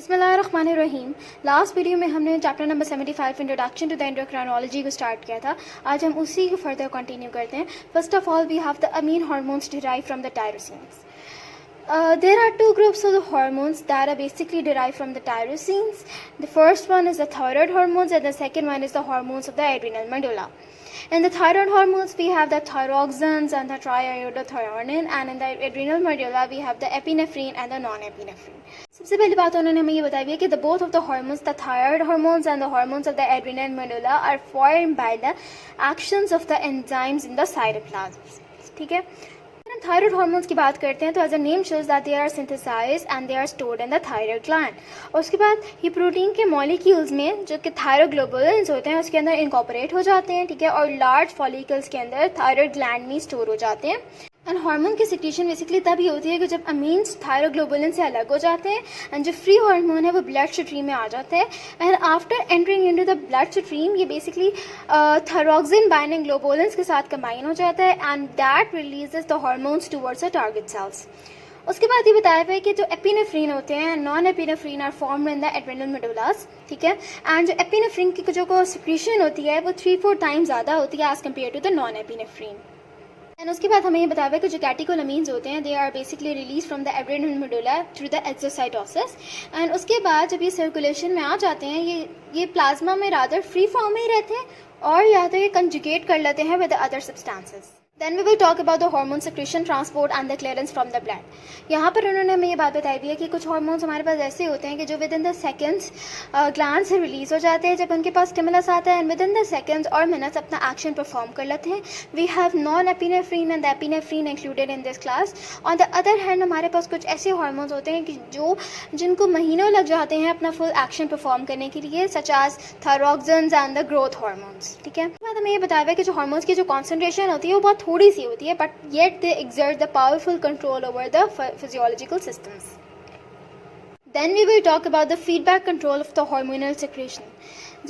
बिस्मिल्लाहिर्रहमानिर्रहीम। Last video में हमने chapter number 75 introduction to the endocrinology को स्टार्ट किया था। आज हम उसी को फर्दर कंटिन्यू करते हैं। First of all we have the amine hormones derive from the tyrosines. There are two groups of the hormones that are basically derived from the tyrosines. The first one is the thyroid hormones and the second one is the hormones of the adrenal medulla. In the thyroid hormones we have the thyroxines and the triiodothyronine, and in the adrenal medulla we have the epinephrine and the non-epinephrine. सबसे पहली बात उन्होंने हमें ये बताई है कि the both of the hormones, the thyroid hormones and the hormones of the adrenal medulla, are formed by the actions of the enzymes in the cytoplasm. ठीक है, हम थायराइड हार्मोन्स की बात करते हैं तो as a name shows that they are synthesised and they are stored in the thyroid gland. और उसके बाद ये प्रोटीन के मॉलिक्यूल्स में जो कि थायरोग्लोबुलिन्स होते हैं उसके अंदर इनकॉर्पोरेट हो जाते हैं. ठीक है, और लार्ज फॉलिकल्स के अंदर थायराइड ग्लैंड में स्टोर हो जाते हैं. एंड हार्मोन की सिक्रीशन बेसिकली तभी होती है कि जब अमीन्स थायरोग्लोबुलिन से अलग हो जाते हैं एंड जो फ्री हार्मोन है वो ब्लड स्ट्रीम में आ जाता है. And after entering into the blood stream ये बेसिकली थायरोक्सिन बाइंडिंग ग्लोबुलिन्स के साथ कंबाइन हो जाता है and that releases the hormones towards the target cells. उसके बाद ये बताया हुआ है कि जो एपिनेफ्रीन होते हैं, non epinephrine are formed in the adrenal medullas. ठीक है, एंड जो एपिनेफ्रीन की जो सिक्रीशन होती है वो 3-4 टाइम्स ज़्यादा होती है as compare to the norepinephrine. And उसके बाद हमें ये बताया है कि जो कैटेकोलामीन्स होते हैं they are basically release from the adrenal medulla through the exocytosis. And उसके बाद जब ये सर्कुलेशन में आ जाते हैं ये प्लाज्मा में रादर फ्री फॉर्म में ही रहते हैं और या तो ये कंजुगेट कर लेते हैं with other substances. Then we will talk about the hormone secretion, transport and the clearance from the blood. यहाँ पर उन्होंने हमें ये बात बताई भी है कि कुछ हार्मोन्स हमारे पास ऐसे होते हैं कि जो within the seconds gland से रिलीज हो जाते हैं जब उनके पास स्टिमुलस आता है and within the seconds और मिनट्स अपना एक्शन परफॉर्म कर लेते हैं. We have norepinephrine and epinephrine included in this class. On the other hand हमारे पास कुछ ऐसे हार्मोन्स होते हैं कि जिनको महीनों लग जाते हैं अपना फुल एक्शन परफॉर्म करने के लिए, such as thyroxines and the growth hormones. ठीक है, बाद हमें ये बताया है कि जो हार्मोन्स की जो कॉन्सेंट्रेशन होती है वो बहुत थोड़ी सी होती है but yet they exert the powerful control over the physiological systems. Then we will talk about the feedback control of the hormonal secretion.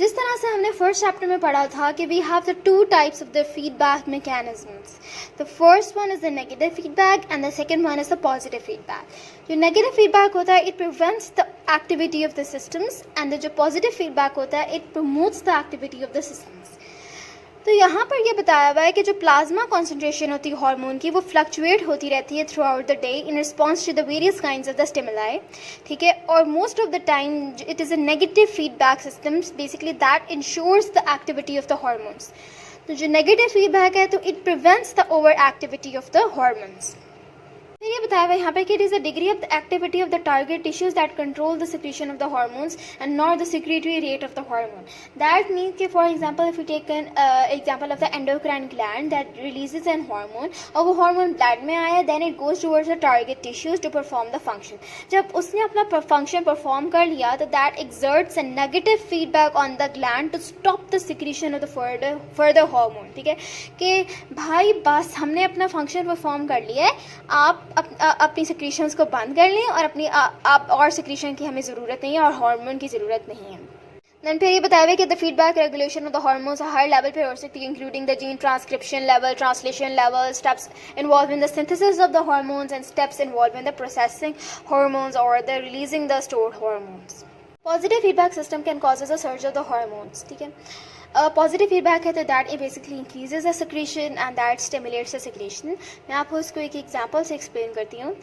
जिस तरह से हमने फर्स्ट चैप्टर में पढ़ा था कि we have the two types of the feedback mechanisms. The first one is the negative feedback and the second one is the positive feedback. जो negative feedback होता है it prevents the activity of the systems and जो positive feedback होता है it promotes the activity of the systems. तो यहाँ पर ये बताया हुआ है कि जो प्लाज्मा कॉन्सेंट्रेशन होती है हार्मोन की वो फ्लक्चुएट होती रहती है throughout the day in response to the various kinds of the stimuli. ठीक है, और most of the time it is a negative feedback systems basically that ensures the activity of the hormones. तो जो negative feedback है तो it prevents the over activity of the hormones. फिर ये बताया हुआ है यहाँ पे कि it is the degree of the activity of the target tissues that control the secretion of the hormones and not the secretory rate of the hormone. That means कि for example if you take an example of the endocrine gland that releases an hormone और वो hormone blood में आया then it goes towards the target tissues to perform the function. जब उसने अपना function perform कर लिया तो that exerts a negative feedback on the gland to stop the secretion of the further hormone. ठीक है, कि भाई बस हमने अपना फंक्शन परफॉर्म कर लिया है, आप अपनी सिक्रीशंस को बंद कर लें और अपनी आप और सिक्रीशन की हमें ज़रूरत नहीं है और हार्मोन की ज़रूरत नहीं है. दैन फिर ये बताया हुआ है कि the feedback regulation of the hormones हर लेवल पे हो सकती है including the gene transcription level, translation level, steps involve in the synthesis of the hormones and steps involve in the processing hormones or the releasing the stored hormones. Positive feedback system can causes a surge of the hormones. ठीक है, positive feedback है तो that it basically increases the secretion and that stimulates the secretion. मैं आपको इसको एक example से explain करती हूँ.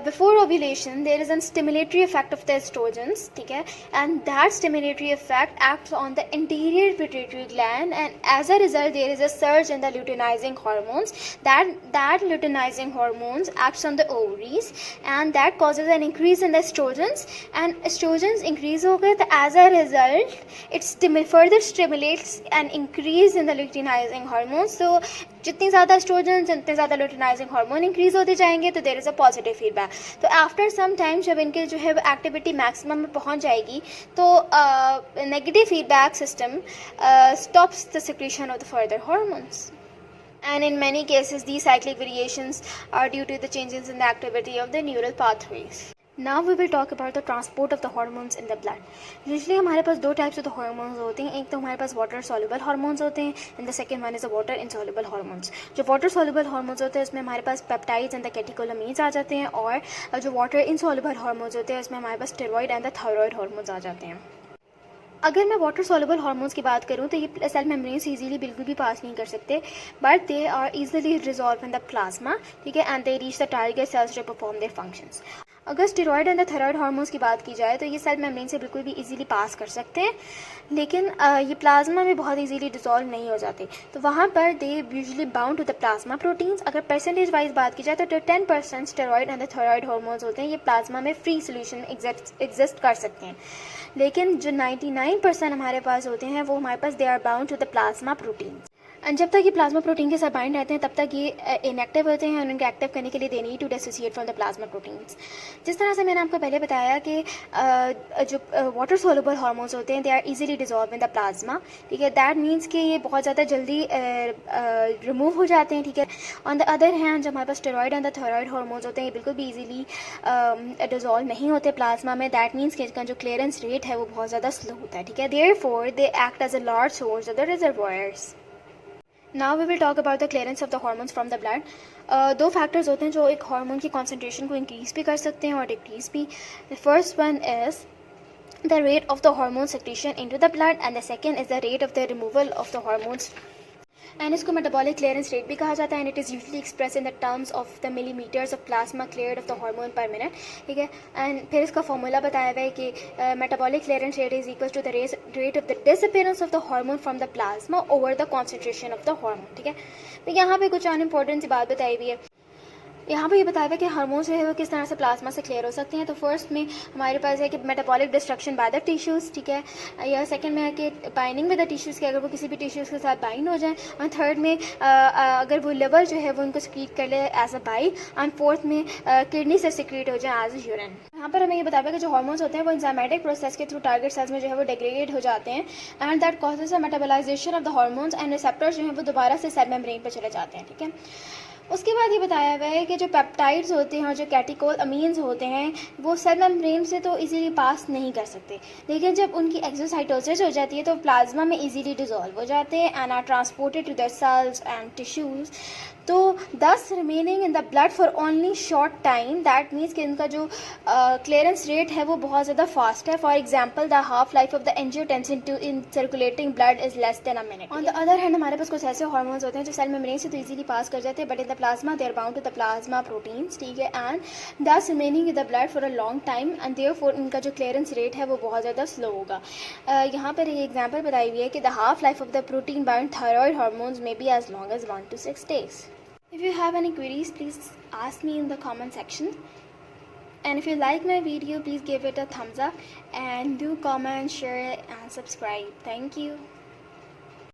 Before ovulation there is an stimulatory effect of the oestrogens. ठीक है, and that stimulatory effect acts on the anterior pituitary gland and as a result there is a surge in the luteinising hormones. That luteinising hormones acts on the ovaries and that causes an increase in the oestrogens and oestrogens increase हो गए तो as a result it further stimulates an increase in the luteinizing hormones. So जितनी ज़्यादा oestrogen उतने ज़्यादा लुटेनाइजिंग hormone increase होते जाएंगे तो there is a positive feedback. तो आफ्टर सम टाइम जब इनके जो है एक्टिविटी मैक्सिमम में पहुंच जाएगी तो negative feedback system stops the secretion of the further hormones. And in many cases these cyclic variations are due to the changes in the activity of the neural pathways. Now we will talk about the transport of the hormones in the blood. Usually हमारे पास दो types of the hormones होते हैं, एक तो हमारे पास water soluble hormones होते हैं and the second one is the water insoluble hormones. जो वाटर सॉल्युबल हार्मोन्स होते हैं उसमें हमारे पास पेप्टाइड्स एंड द कैटेकोलामीन्स आ जाते हैं, और जो वाटर इनसॉल्युबल हार्मोन्स होते हैं उसमें हमारे पास steroid and the thyroid hormones आ जाते हैं। अगर मैं वाटर सॉल्युबल हार्मोन्स की बात करूं तो ये सेल मेम्ब्रेन से इजीली बिल्कुल भी पास नहीं कर सकते, but they are easily resolve in the plasma, ठीक है, and they reach the target cells to perform their functions. अगर steroid and the thyroid hormones की बात की जाए तो ये सेल मेम्ब्रेन से बिल्कुल भी इजीली पास कर सकते हैं, लेकिन ये प्लाज्मा में बहुत इजीली डिसॉल्व नहीं हो जाते, तो वहाँ पर they usually bound to the plasma proteins. अगर परसेंटेज वाइज बात की जाए तो 10% steroid and the thyroid hormones होते हैं, ये प्लाज्मा में फ्री सोल्यूशन एग्जिस्ट कर सकते हैं, लेकिन जो 99% हमारे पास होते हैं वो हमारे पास they are bound to the plasma proteins. And जब तक ये प्लाज्मा प्रोटीन के साथ बाइंड रहते हैं तब तक ये इनएक्टिव होते हैं, और उनको एक्टिव करने के लिए they need to dissociate from the plasma proteins. जिस तरह से मैंने आपको पहले बताया कि जो वाटर सोलुबल हार्मोन्स होते हैं they are easily dissolve in the plasma, ठीक है, दैट मीन्स कि ये बहुत ज़्यादा जल्दी रिमूव हो जाते हैं, ठीक है। ऑन द अदर हैंड जो हमारे पास steroid and the thyroid hormones होते हैं ये बिल्कुल भी इजीली डिजॉल्व नहीं होते प्लाज्मा में, दैट मीन्स कि इसका जो क्लियरेंस रेट है वो बहुत ज़्यादा स्लो होता है, ठीक है। Therefore they act as a large source of the reservoirs. Now we will talk about the clearance of the hormones from the blood. दो फैक्टर्स होते हैं जो एक हार्मोन की कॉन्सेंट्रेशन को इंक्रीज भी कर सकते हैं और डिक्रीज भी। The first one is the rate of the hormone secretion into the blood and the second is the rate of the removal of the hormones, and इसको मेटाबॉलिक क्लियरेंस रेट भी कहा जाता है, and it is usually express in the terms of the millimetres of plasma cleared of the hormone पर minute, ठीक है। And फिर इसका फॉर्मूला बताया हुआ है कि metabolic clearance rate is equal to the rate of the disappearance of the hormone from the plasma over the concentration of the hormone, ठीक है। तो यहाँ पे कुछ अनइम्पोर्टेंट सी बात बताई हुई है। यहाँ पर ये बताया हुआ है कि हार्मोन्स जो है वो किस तरह से प्लाज्मा से क्लियर हो सकते हैं। तो फर्स्ट में हमारे पास है कि metabolic destruction by the tissues, ठीक है, या सेकंड में है कि बाइंडिंग विद द टिश्यूज़, के अगर वो किसी भी टिश्यूज़ के साथ बाइंड हो जाए, और थर्ड में अगर वो लिवर जो है वो उनको सिक्रीट कर ले as a bile, and fourth में किडनी से सिक्रीट हो जाए एज अ यूरिन। यहाँ पर हमें ये बताया कि जो हार्मोन्स होते हैं वो एंजाइमेटिक प्रोसेस के थ्रू टारगेट सेल्स में जो है वो डिग्रेडेड हो जाते हैं, and that causes a मेटाबोलाइजेशन of the hormones, and receptors जो है वो दोबारा से सेल मेम्ब्रेन पर चले जाते हैं, ठीक है। उसके बाद ये बताया हुआ है कि जो पेप्टाइड्स होते हैं और जो कैटेकोलामीन्स होते हैं वो सेल मेम्ब्रेन से तो इजीली पास नहीं कर सकते, लेकिन जब उनकी एक्सोसाइटोसिस हो जाती है तो प्लाज्मा में इजीली डिसॉल्व हो जाते हैं and are transported to the cells and tissues, तो thus remaining in the blood for only short time, that means कि इनका जो क्लियरेंस रेट है वो बहुत ज़्यादा फास्ट है। For example the half life of the angiotensin two in circulating blood is less than a minute. On the other hand हमारे पास कुछ ऐसे हार्मोन्स होते हैं जो सेल मेम्ब्रेन से तो इजीली पास कर जाते हैं, but in the plasma they are bound to the plasma proteins, ठीक है, and thus remaining in the blood for a long time, and therefore इनका जो क्लियरेंस रेट है वो बहुत ज़्यादा स्लो होगा। यहाँ पर ये एग्जाम्पल बताई हुई है कि the half life of the protein bound thyroid hormones may be as long as 1 to 6 days. If you have any queries, please ask me in the comment section. And if you like my video, please give it a thumbs up and do comment, share and subscribe. Thank you.